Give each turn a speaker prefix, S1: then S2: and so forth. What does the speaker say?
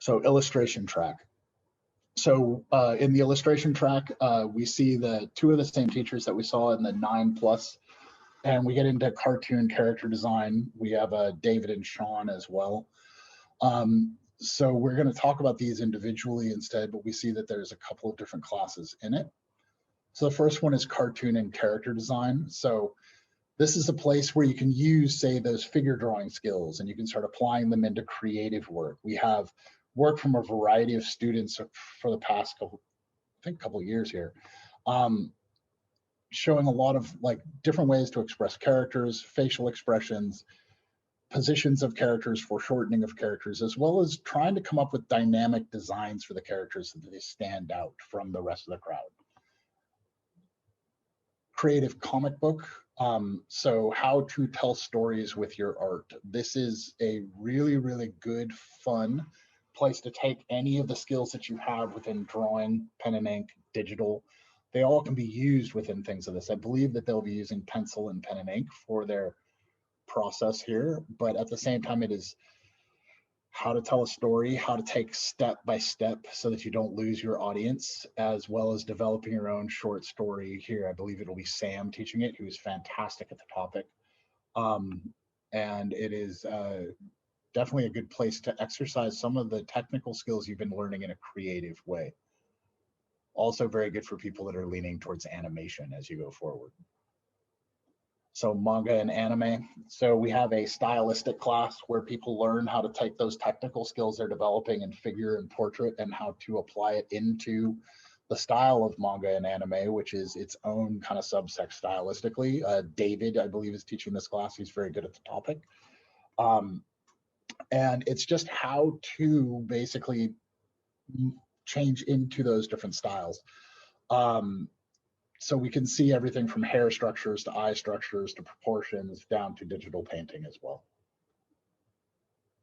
S1: So illustration track. So in the illustration track, we see the two of the same teachers that we saw in the 9+, and we get into cartoon character design. We have David and Sean as well. So we're going to talk about these individually instead, but we see that there's a couple of different classes in it. So the first one is cartoon and character design. So this is a place where you can use, say, those figure drawing skills, and you can start applying them into creative work. We have work from a variety of students for the past couple of years here, showing a lot of like different ways to express characters, facial expressions, positions of characters, foreshortening of characters, as well as trying to come up with dynamic designs for the characters so that they stand out from the rest of the crowd. Creative comic book. So how to tell stories with your art. This is a really, really good, fun place to take any of the skills that you have within drawing, pen and ink, digital. They all can be used within things of this. I believe that they'll be using pencil and pen and ink for their process here, but at the same time, it is how to tell a story, how to take step by step so that you don't lose your audience, as well as developing your own short story here. I believe it'll be Sam teaching it, who is fantastic at the topic. And it is definitely a good place to exercise some of the technical skills you've been learning in a creative way. Also very good for people that are leaning towards animation as you go forward. So manga and anime. So we have a stylistic class where people learn how to take those technical skills they're developing in figure and portrait and how to apply it into the style of manga and anime, which is its own kind of subsect stylistically. David, I believe, is teaching this class. He's very good at the topic. And it's just how to basically change into those different styles. So we can see everything from hair structures to eye structures to proportions down to digital painting as well.